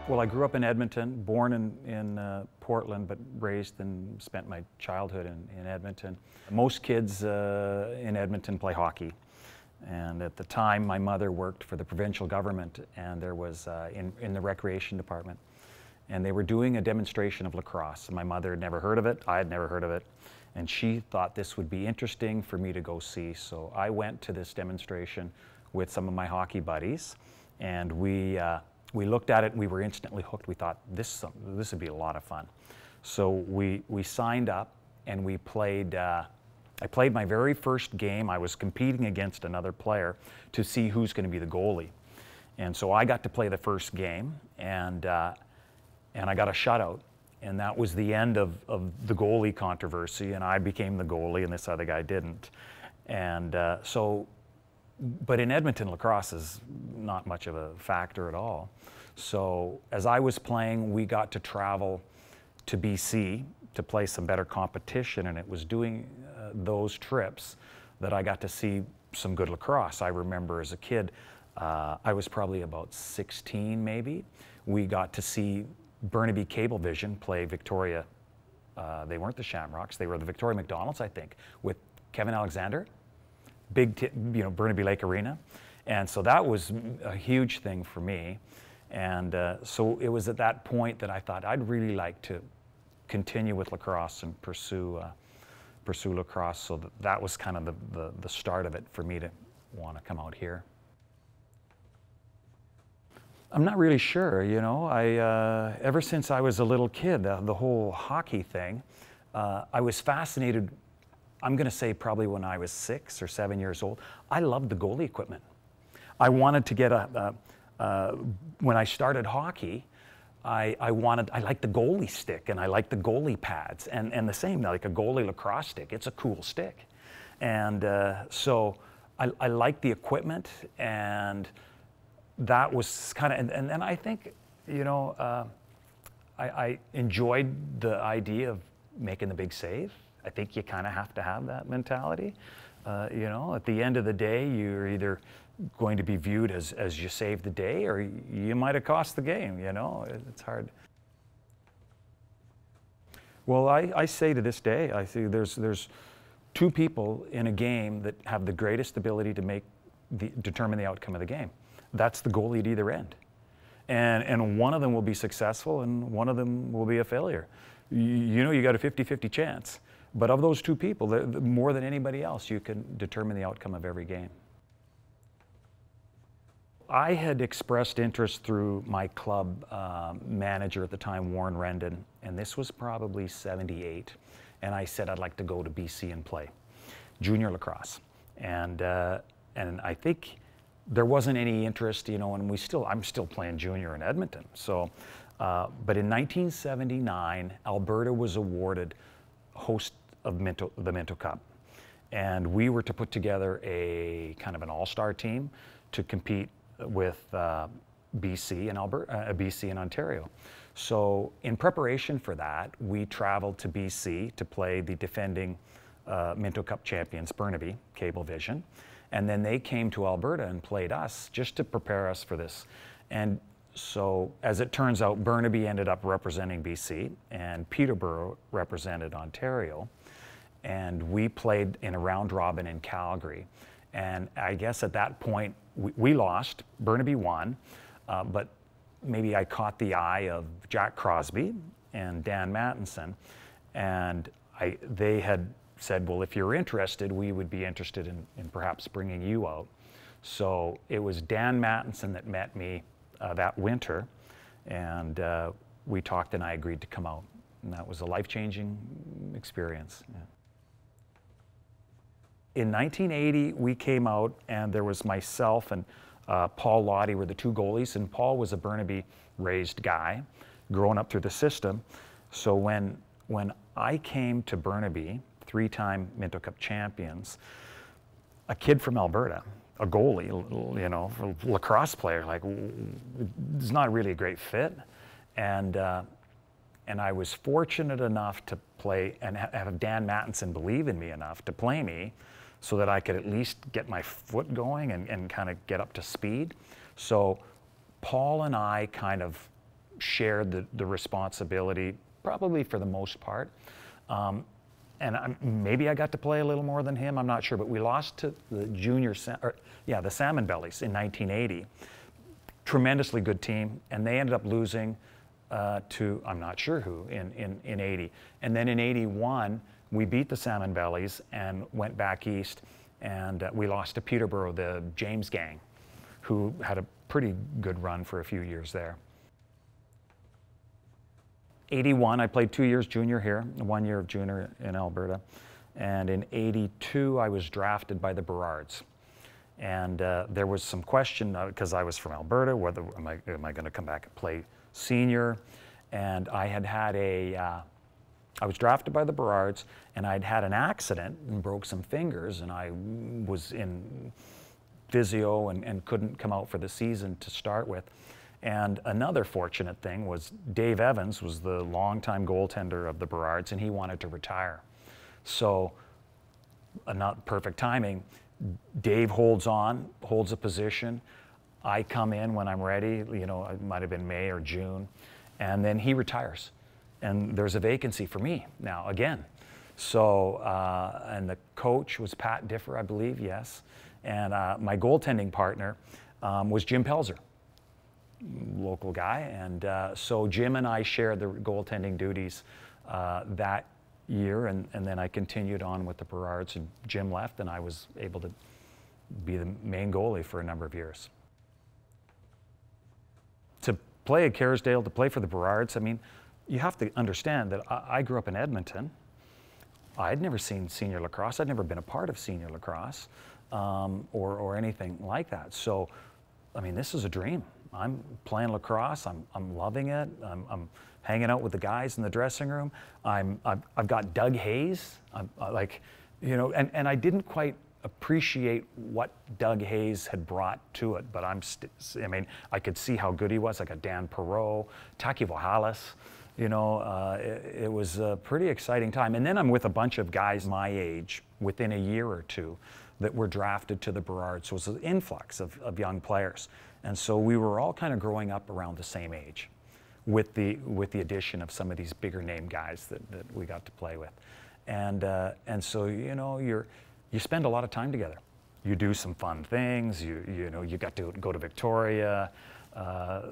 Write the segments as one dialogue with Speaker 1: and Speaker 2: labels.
Speaker 1: Well, I grew up in Edmonton, born in Portland, but raised and spent my childhood in Edmonton. Most kids in Edmonton play hockey. And at the time, my mother worked for the provincial government, and there was in the recreation department. And they were doing a demonstration of lacrosse. My mother had never heard of it, I had never heard of it. And she thought this would be interesting for me to go see. So I went to this demonstration with some of my hockey buddies, and we looked at it and we were instantly hooked. We thought this would be a lot of fun. So we signed up and we played. I played my very first game. I was competing against another player to see who's going to be the goalie. And so I got to play the first game, and I got a shutout. And that was the end of the goalie controversy, and I became the goalie and this other guy didn't. And but in Edmonton, lacrosse is not much of a factor at all. So as I was playing, we got to travel to BC to play some better competition, and it was doing those trips that I got to see some good lacrosse. I remember as a kid, I was probably about 16 maybe. We got to see Burnaby Cablevision play Victoria. They weren't the Shamrocks, they were the Victoria McDonald's, I think, with Kevin Alexander. Big, Burnaby Lake Arena. And so that was a huge thing for me. And so it was at that point that I thought I'd really like to continue with lacrosse and pursue lacrosse. So that was kind of the start of it for me to want to come out here. I'm not really sure, ever since I was a little kid, the whole hockey thing, I was fascinated. I'm going to say probably when I was 6 or 7 years old, I loved the goalie equipment. I wanted to get when I started hockey, I liked the goalie stick and I liked the goalie pads and the same, like a goalie lacrosse stick. It's a cool stick. And so I liked the equipment, and that was kind of, and I think, I enjoyed the idea of making the big save. I think you kind of have to have that mentality. At the end of the day, you're either going to be viewed as you saved the day, or you might have cost the game, It's hard. Well, I say to this day, I see there's two people in a game that have the greatest ability to determine the outcome of the game. That's the goalie at either end. And one of them will be successful and one of them will be a failure. You got a 50-50 chance. But of those two people, more than anybody else, you can determine the outcome of every game. I had expressed interest through my club manager at the time, Warren Rendon, and this was probably '78. And I said I'd like to go to BC and play junior lacrosse. And I think there wasn't any interest, and I'm still playing junior in Edmonton. So, but in 1979, Alberta was awarded host of the Mann Cup, and we were to put together a kind of an all-star team to compete with BC and Ontario. So in preparation for that, we traveled to BC to play the defending Mann Cup champions, Burnaby Cablevision. And then they came to Alberta and played us just to prepare us for this. And so as it turns out, Burnaby ended up representing BC and Peterborough represented Ontario. And we played in a round robin in Calgary. And I guess at that point, we lost, Burnaby won, but maybe I caught the eye of Jack Crosby and Dan Mattinson. And they had said, well, if you're interested, we would be interested in perhaps bringing you out. So it was Dan Mattinson that met me that winter, and we talked and I agreed to come out. And that was a life-changing experience. Yeah. In 1980, we came out, and there was myself and Paul Lottie were the two goalies, and Paul was a Burnaby-raised guy, growing up through the system. So when I came to Burnaby, three-time Mann Cup champions, a kid from Alberta, a goalie, a lacrosse player, it's not really a great fit. And I was fortunate enough to play and have Dan Mattinson believe in me enough to play me so that I could at least get my foot going and kind of get up to speed. So Paul and I kind of shared the responsibility, probably for the most part. And maybe I got to play a little more than him, I'm not sure, but we lost to the the Salmon Bellies in 1980. Tremendously good team, and they ended up losing to, I'm not sure who, in 80. And then in 81, we beat the Salmon Bellies and went back east, and we lost to Peterborough, the James Gang, who had a pretty good run for a few years there. 81, I played 2 years junior here, 1 year of junior in Alberta. And in 82, I was drafted by the Burrards. And there was some question, because I was from Alberta, whether am I going to come back and play senior? And I was drafted by the Burrards, and I'd had an accident and broke some fingers, and I was in physio and couldn't come out for the season to start with. And another fortunate thing was Dave Evans was the longtime goaltender of the Burrards, and he wanted to retire. So, not perfect timing. Dave holds a position. I come in when I'm ready, you know, it might have been May or June, and then he retires. And there's a vacancy for me now, again. So, and the coach was Pat Differ, I believe, yes. And my goaltending partner was Jim Pelzer, local guy. And so Jim and I shared the goaltending duties that year, and then I continued on with the Burrards, and Jim left, and I was able to be the main goalie for a number of years. To play at Kerrisdale, to play for the Burrards, I mean, you have to understand that I grew up in Edmonton. I'd never seen senior lacrosse. I'd never been a part of senior lacrosse or anything like that. So, I mean, this is a dream. I'm playing lacrosse. I'm loving it. I'm hanging out with the guys in the dressing room. I've got Doug Hayes. Like, you know, and I didn't quite appreciate what Doug Hayes had brought to it, but I mean, I could see how good he was. I got Dan Perreault, Taki Vohalis. You know, it was a pretty exciting time. And then I'm with a bunch of guys my age within a year or two that were drafted to the Burrards. So it was an influx of young players. And so we were all kind of growing up around the same age with the addition of some of these bigger name guys that we got to play with. And so, you know, you spend a lot of time together. You do some fun things. You know, you got to go to Victoria. A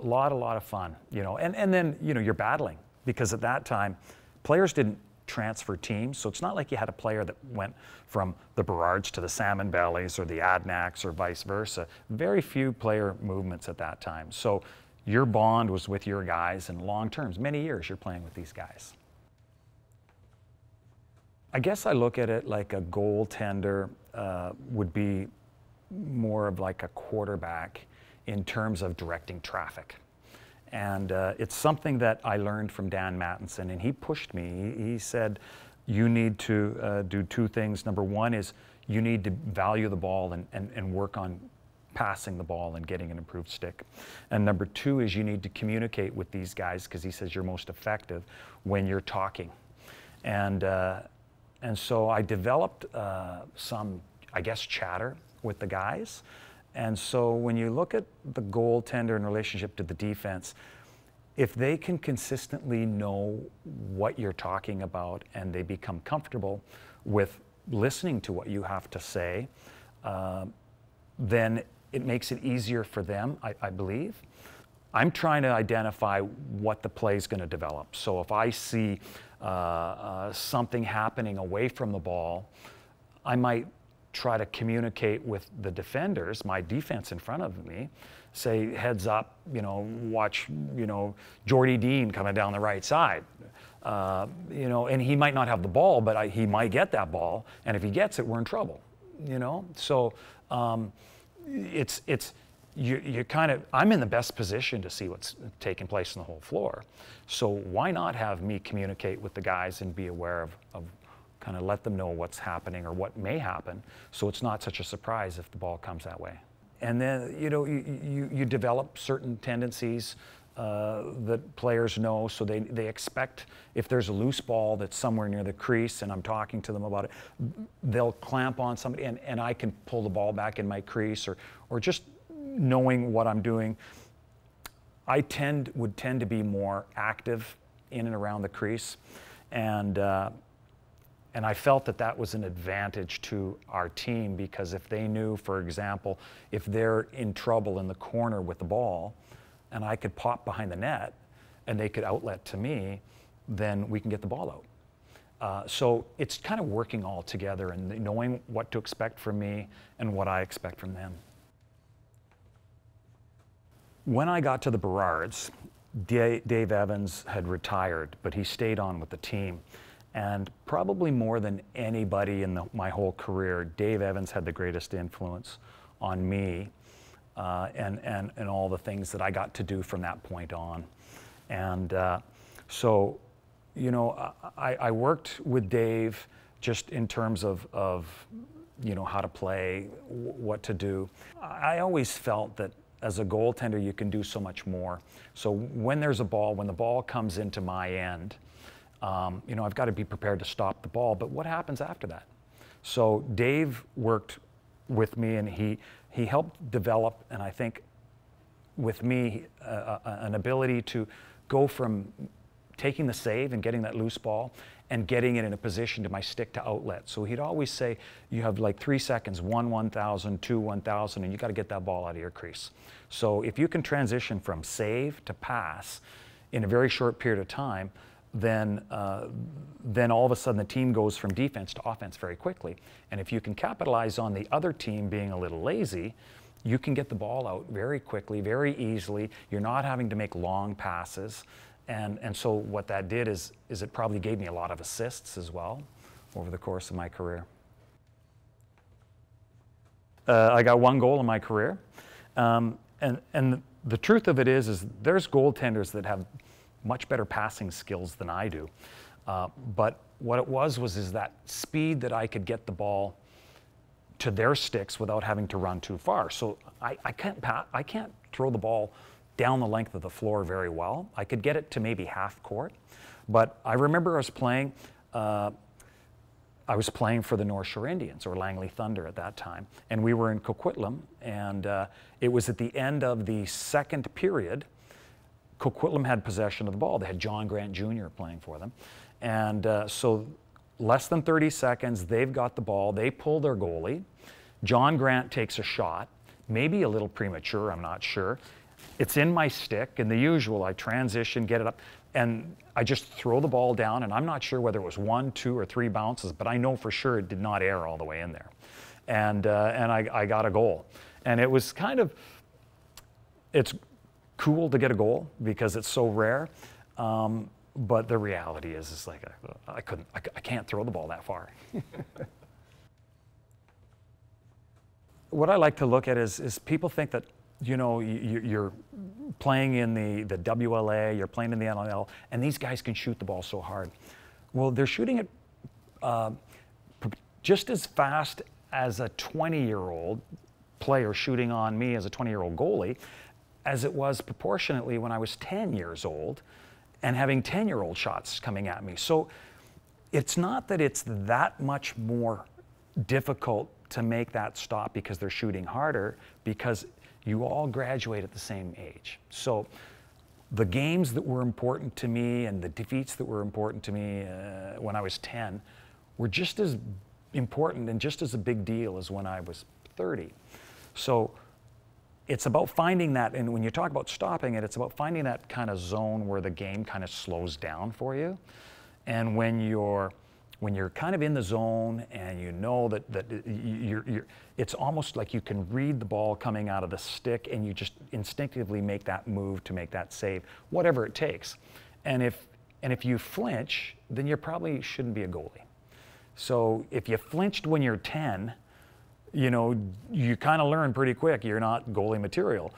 Speaker 1: lot of fun, you know, and then, you know, you're battling, because at that time players didn't transfer teams, so it's not like you had a player that went from the Burrards to the Salmon Bellies or the Adnaks or vice versa. Very few player movements at that time, so your bond was with your guys, and long terms, many years you're playing with these guys. I guess I look at it like a goaltender would be more of like a quarterback in terms of directing traffic. And it's something that I learned from Dan Mattinson, and he pushed me. He said, you need to do two things. Number one is you need to value the ball and work on passing the ball and getting an improved stick. And number two is you need to communicate with these guys, because he says you're most effective when you're talking. And so I developed some, I guess, chatter with the guys. And so when you look at the goaltender in relationship to the defense, if they can consistently know what you're talking about and they become comfortable with listening to what you have to say, then it makes it easier for them, I believe. I'm trying to identify what the play is going to develop. So if I see something happening away from the ball, I might try to communicate with the defenders, my defense in front of me, say, heads up, you know, watch, you know, Jordy Dean coming down the right side. You know, and he might not have the ball, but he might get that ball, and if he gets it, we're in trouble, you know? So you kind of, I'm in the best position to see what's taking place on the whole floor. So why not have me communicate with the guys and be aware of kind of let them know what's happening or what may happen, so it's not such a surprise if the ball comes that way. And then, you know, you develop certain tendencies that players know, so they expect if there's a loose ball that's somewhere near the crease and I'm talking to them about it, they'll clamp on somebody and I can pull the ball back in my crease, or just knowing what I'm doing. would tend to be more active in and around the crease, and I felt that that was an advantage to our team, because if they knew, for example, if they're in trouble in the corner with the ball, and I could pop behind the net, and they could outlet to me, then we can get the ball out. So it's kind of working all together and knowing what to expect from me and what I expect from them. When I got to the Burrards, Dave Evans had retired, but he stayed on with the team. And probably more than anybody in my whole career, Dave Evans had the greatest influence on me and all the things that I got to do from that point on. And so, you know, I worked with Dave just in terms of you know, how to play, what to do. I always felt that as a goaltender, you can do so much more. So when there's a ball, when the ball comes into my end, you know, I've got to be prepared to stop the ball, but what happens after that? So Dave worked with me, and he helped develop, and I think with me, an ability to go from taking the save and getting that loose ball and getting it in a position to my stick to outlet. So he'd always say, you have like 3 seconds, 1,000, 2, 1,000, and you got to get that ball out of your crease. So if you can transition from save to pass in a very short period of time, then all of a sudden the team goes from defense to offense very quickly. And if you can capitalize on the other team being a little lazy, you can get the ball out very quickly, very easily. You're not having to make long passes. And so what that did is it probably gave me a lot of assists as well over the course of my career. I got 1 goal in my career. And the truth of it is there's goaltenders that have much better passing skills than I do. But what it was that speed that I could get the ball to their sticks without having to run too far. So I can't throw the ball down the length of the floor very well. I could get it to maybe half court. But I remember I was playing for the North Shore Indians, or Langley Thunder at that time. And we were in Coquitlam, and it was at the end of the second period. Coquitlam had possession of the ball. They had John Grant Jr. playing for them. And so less than 30 seconds, they've got the ball. They pull their goalie. John Grant takes a shot, maybe a little premature, I'm not sure. It's in my stick, and the usual, I transition, get it up, and I just throw the ball down, and I'm not sure whether it was 1, 2, or 3 bounces, but I know for sure it did not air all the way in there. And I got a goal. And it was kind of, it's cool to get a goal because it's so rare, but the reality is like I can't throw the ball that far. What I like to look at is people think that, you know, you're playing in the WLA, you're playing in the NLL, and these guys can shoot the ball so hard. Well, they're shooting it just as fast as a 20-year-old player shooting on me as a 20-year-old goalie, as it was proportionately when I was 10 years old and having 10-year-old shots coming at me. So it's not that it's that much more difficult to make that stop because they're shooting harder, because you all graduate at the same age. So the games that were important to me and the defeats that were important to me when I was 10 were just as important and just as a big deal as when I was 30. So it's about finding that, and when you talk about stopping it, it's about finding that kind of zone where the game kind of slows down for you. And when you're kind of in the zone and you know that it's almost like you can read the ball coming out of the stick, and you just instinctively make that move to make that save, whatever it takes. And if you flinch, then you probably shouldn't be a goalie. So if you flinched when you're 10, you know, you kind of learn pretty quick you're not goalie material.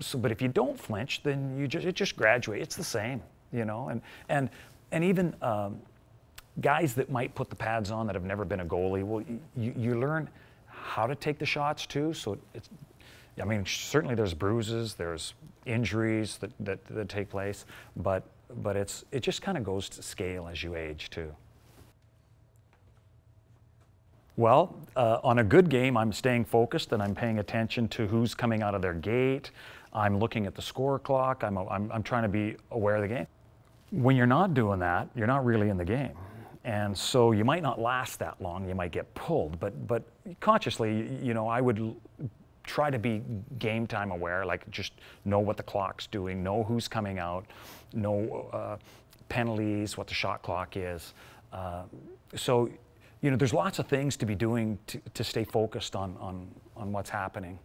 Speaker 1: So, but if you don't flinch, then it just graduates. It's the same, you know. And even guys that might put the pads on that have never been a goalie, well, you learn how to take the shots too. So it's, I mean, certainly there's bruises, there's injuries that take place, but it just kind of goes to scale as you age too. Well, on a good game, I'm staying focused and I'm paying attention to who's coming out of their gate. I'm looking at the score clock, I'm trying to be aware of the game. When you're not doing that, you're not really in the game. And so you might not last that long, you might get pulled, but consciously, you know, I would try to be game time aware, like just know what the clock's doing, know who's coming out, know penalties, what the shot clock is. So, you know, there's lots of things to be doing to stay focused on what's happening.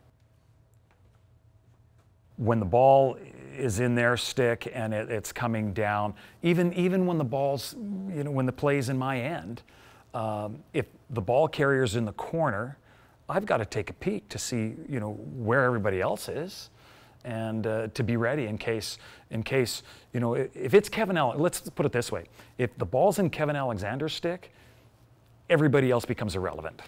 Speaker 1: When the ball is in their stick and it's coming down, even when the ball's, you know, when the play's in my end, if the ball carrier's in the corner, I've got to take a peek to see, you know, where everybody else is, and to be ready in case, you know, if it's let's put it this way, if the ball's in Kevin Alexander's stick, everybody else becomes irrelevant.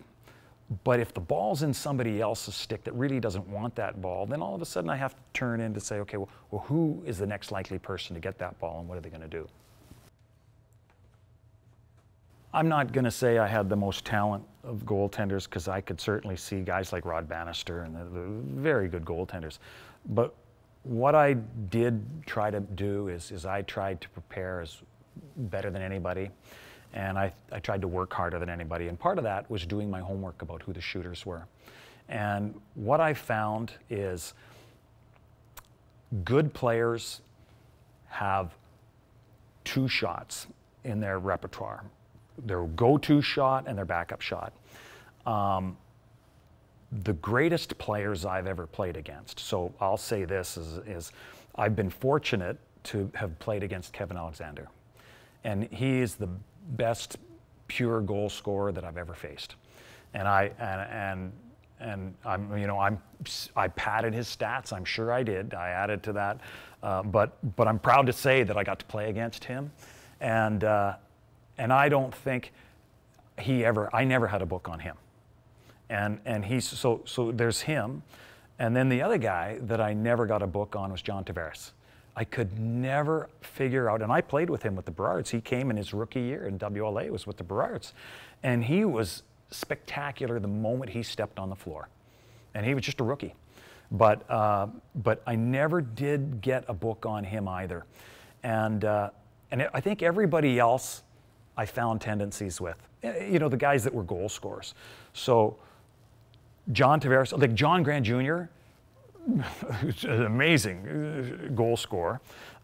Speaker 1: But if the ball's in somebody else's stick that really doesn't want that ball, then all of a sudden I have to turn in to say, okay, well, who is the next likely person to get that ball and what are they going to do? I'm not going to say I had the most talent of goaltenders, because I could certainly see guys like Rod Bannister and the very good goaltenders. But what I did try to do is I tried to prepare as better than anybody. And I tried to work harder than anybody. And part of that was doing my homework about who the shooters were. And what I found is good players have two shots in their repertoire: their go-to shot and their backup shot. The greatest players I've ever played against, so I'll say this, is I've been fortunate to have played against Kevin Alexander. And he is the best pure goal scorer that I've ever faced. And I'm, you know, I padded his stats. I'm sure I did. I added to that. But I'm proud to say that I got to play against him. And I don't think I never had a book on him. And he's, so there's him. And then the other guy that I never got a book on was John Tavares. I could never figure out, and I played with him with the Burrards. He came in his rookie year in WLA, was with the Burrards. And he was spectacular the moment he stepped on the floor. And he was just a rookie. But I never did get a book on him either. And I think everybody else I found tendencies with, you know, the guys that were goal scorers. So John Tavares, like John Grant Jr., an amazing goal scorer.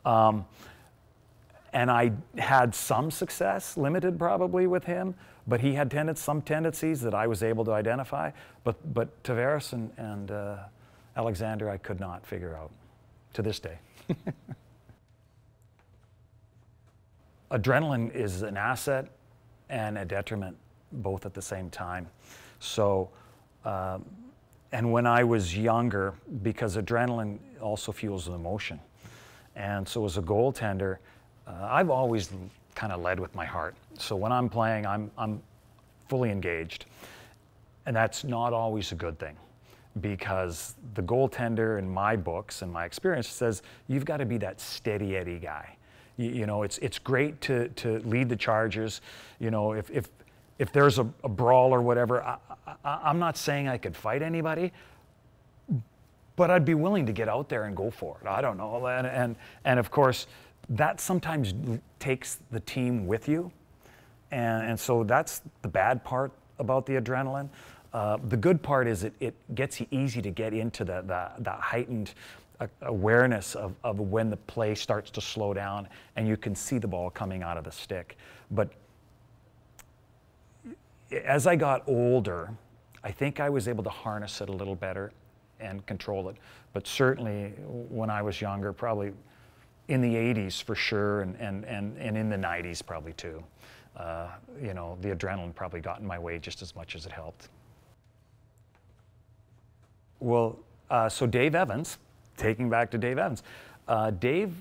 Speaker 1: And I had some success, limited probably with him, but he had some tendencies that I was able to identify. But Tavares and Alexander, I could not figure out to this day. Adrenaline is an asset and a detriment both at the same time. So, and when I was younger, because adrenaline also fuels emotion. And so as a goaltender, I've always kind of led with my heart. So when I'm playing, I'm fully engaged. And that's not always a good thing, because the goaltender in my books and my experience says you've got to be that steady Eddie guy. You know, it's great to lead the charges. You know, if there's a brawl or whatever, I'm not saying I could fight anybody, but I'd be willing to get out there and go for it. I don't know. And of course, that sometimes takes the team with you. And so that's the bad part about the adrenaline. The good part is it gets you easy to get into the heightened awareness of when the play starts to slow down and you can see the ball coming out of the stick. But as I got older, I think I was able to harness it a little better and control it. But certainly when I was younger, probably in the 80s for sure, and in the 90s probably too. You know, the adrenaline probably got in my way just as much as it helped. Well, so Dave Evans, taking back to Dave Evans, Dave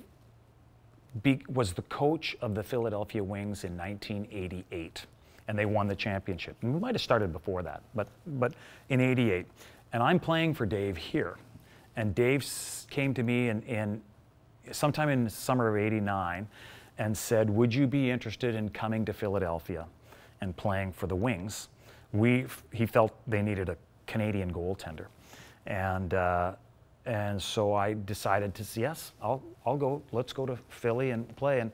Speaker 1: was the coach of the Philadelphia Wings in 1988. And they won the championship. And we might have started before that, but in '88. And I'm playing for Dave here. And Dave came to me in sometime in the summer of '89 and said, would you be interested in coming to Philadelphia and playing for the Wings? He felt they needed a Canadian goaltender. And And so I decided to say, yes, I'll go, let's go to Philly and play. And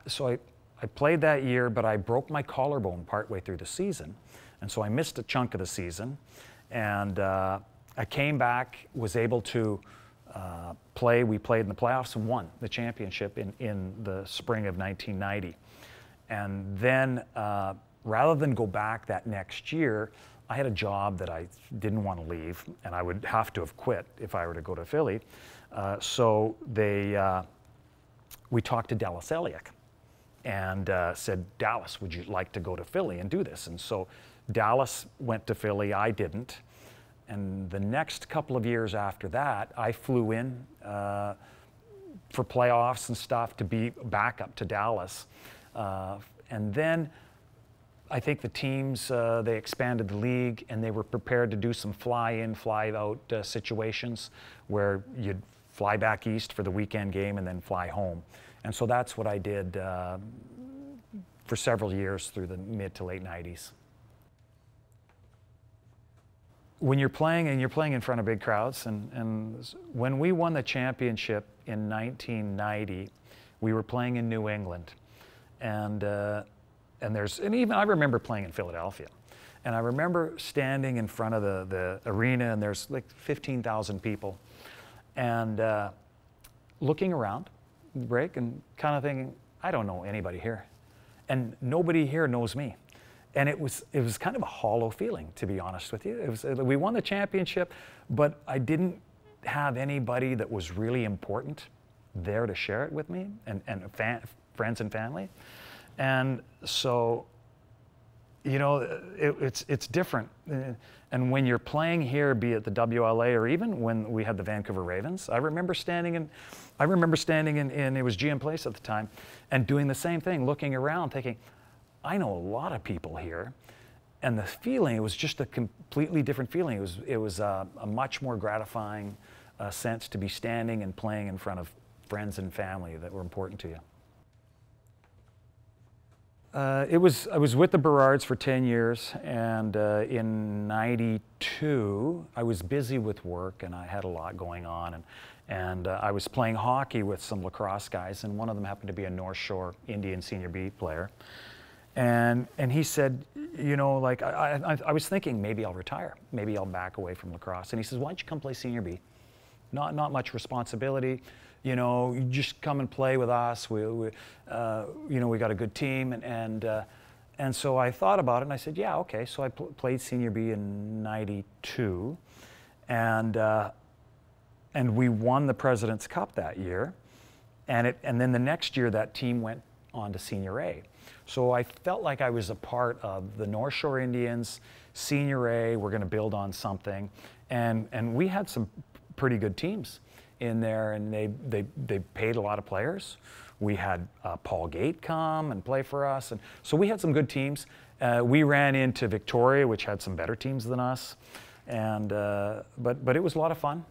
Speaker 1: so I played that year, but I broke my collarbone partway through the season. And so I missed a chunk of the season. And I came back, was able to play. We played in the playoffs and won the championship in the spring of 1990. And then rather than go back that next year, I had a job that I didn't want to leave, and I would have to have quit if I were to go to Philly. So we talked to Dallas Eliak and said, Dallas, would you like to go to Philly and do this? And so Dallas went to Philly, I didn't. And the next couple of years after that, I flew in for playoffs and stuff to be back up to Dallas. And then I think the teams, they expanded the league and they were prepared to do some fly-in, fly-out situations where you'd fly back east for the weekend game and then fly home. And so that's what I did for several years through the mid to late 90s. When you're playing and you're playing in front of big crowds, and when we won the championship in 1990, we were playing in New England. And even I remember playing in Philadelphia. And I remember standing in front of the arena, and there's like 15,000 people. And looking around the break and kind of thinking, I don't know anybody here. And nobody here knows me. And it was kind of a hollow feeling, to be honest with you. We won the championship, but I didn't have anybody that was really important there to share it with me, and friends and family. And so, you know, it's different. And when you're playing here, be it the WLA or even when we had the Vancouver Ravens, I remember standing in it was GM Place at the time, and doing the same thing, looking around, thinking, I know a lot of people here. And the feeling, it was just a completely different feeling. It was a much more gratifying sense to be standing and playing in front of friends and family that were important to you. I was with the Burrards for 10 years, and in '92, I was busy with work and I had a lot going on, and I was playing hockey with some lacrosse guys, and one of them happened to be a North Shore Indian Senior B player. And he said, you know, like, I was thinking maybe I'll retire, maybe I'll back away from lacrosse. And he says, why don't you come play Senior B? Not much responsibility. You know, you just come and play with us. You know, we got a good team, and so I thought about it, and I said, yeah, okay. So I played Senior B in '92, and we won the President's Cup that year, and then the next year that team went on to Senior A. So I felt like I was a part of the North Shore Indians, Senior A. We're going to build on something, and we had some pretty good teams in there, and they paid a lot of players. We had Paul Gate come and play for us, and so we had some good teams. We ran into Victoria, which had some better teams than us, and but it was a lot of fun.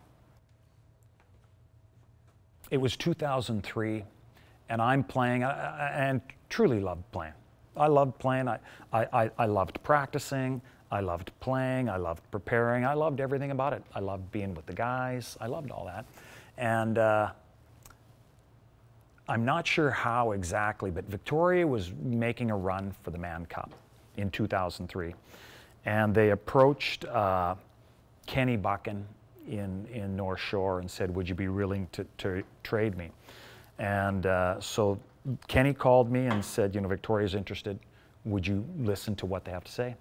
Speaker 1: It was 2003, and I'm playing, and truly loved playing. I loved playing. I loved practicing. I loved playing. I loved preparing. I loved everything about it. I loved being with the guys. I loved all that. And I'm not sure how exactly, but Victoria was making a run for the Mann Cup in 2003. And they approached Kenny Buchan in North Shore and said, would you be willing to trade me? And so Kenny called me and said, you know, Victoria's interested. Would you listen to what they have to say?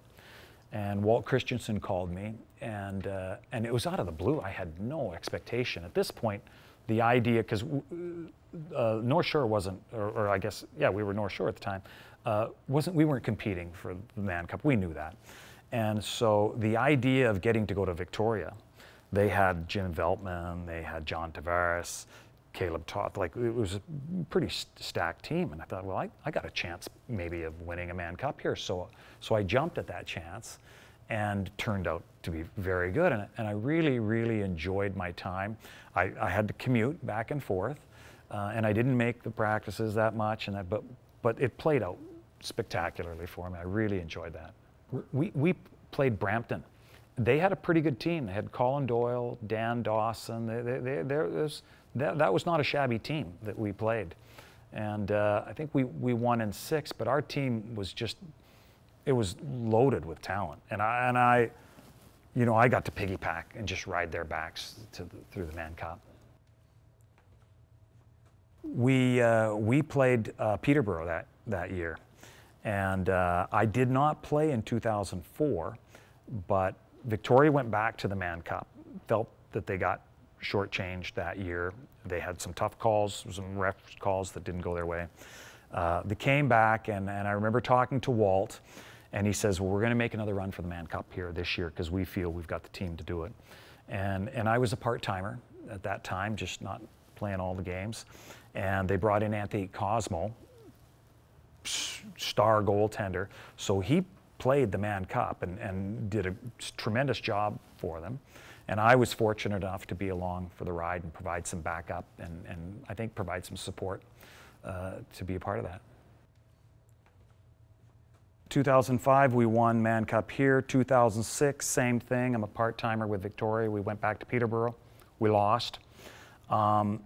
Speaker 1: And Walt Christensen called me, and it was out of the blue. I had no expectation. At this point, the idea, because North Shore wasn't, or I guess, yeah, we were North Shore at the time, we weren't competing for the Mann Cup. We knew that. And so the idea of getting to go to Victoria, they had Jim Veltman, they had John Tavares, Caleb Toth, like it was a pretty stacked team. And I thought, well, I got a chance maybe of winning a Mann Cup here. So I jumped at that chance, and turned out to be very good. And I really, really enjoyed my time. I had to commute back and forth, and I didn't make the practices that much, but it played out spectacularly for me. I really enjoyed that. We played Brampton. they had a pretty good team. They had Colin Doyle, Dan Dawson. That was not a shabby team that we played. And I think we won in 6, but our team was just, it was loaded with talent. And I you know, I got to piggyback and just ride their backs through the Mann Cup. We played Peterborough that year. And I did not play in 2004, but Victoria went back to the Mann Cup, felt that they got shortchanged that year. They had some tough calls, some ref calls that didn't go their way. They came back, and I remember talking to Walt, and he says, well, we're going to make another run for the Mann Cup here this year because we feel we've got the team to do it. And I was a part-timer at that time, just not playing all the games. And they brought in Anthony Cosmo, star goaltender. So he played the Mann Cup and did a tremendous job for them. And I was fortunate enough to be along for the ride and provide some backup and I think provide some support to be a part of that. 2005, we won Mann Cup here. 2006, same thing. I'm a part-timer with Victoria. We went back to Peterborough. We lost. And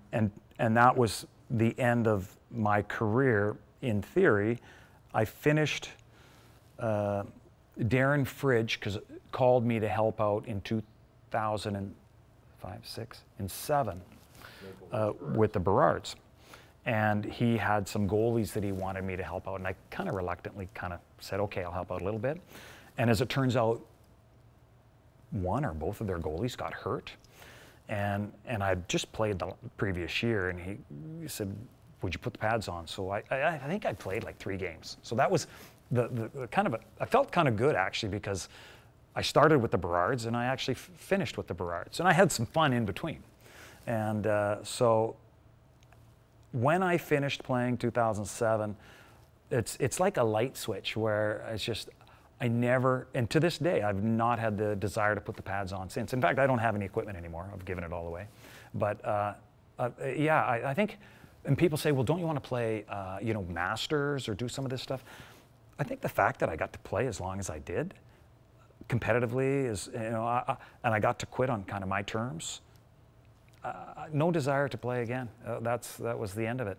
Speaker 1: that was the end of my career in theory. I finished, Darren Fridge called me to help out in 2005, 6, and 7 with the Burrards. And he had some goalies that he wanted me to help out, and I kind of reluctantly said, okay, I'll help out a little bit. And as it turns out, one or both of their goalies got hurt. And I'd just played the previous year, and he said, would you put the pads on? So I think I played like 3 games. So that was the I felt kind of good actually, because I started with the Burrards and I actually finished with the Burrards. And I had some fun in between. And so when I finished playing 2007, it's like a light switch where it's just, I never, and to this day, I've not had the desire to put the pads on since. In fact, I don't have any equipment anymore. I've given it all away. But yeah, I think, and people say, well, don't you want to play, you know, Masters or do some of this stuff? I think the fact that I got to play as long as I did, competitively, is, you know, and I got to quit on kind of my terms, no desire to play again. That was the end of it.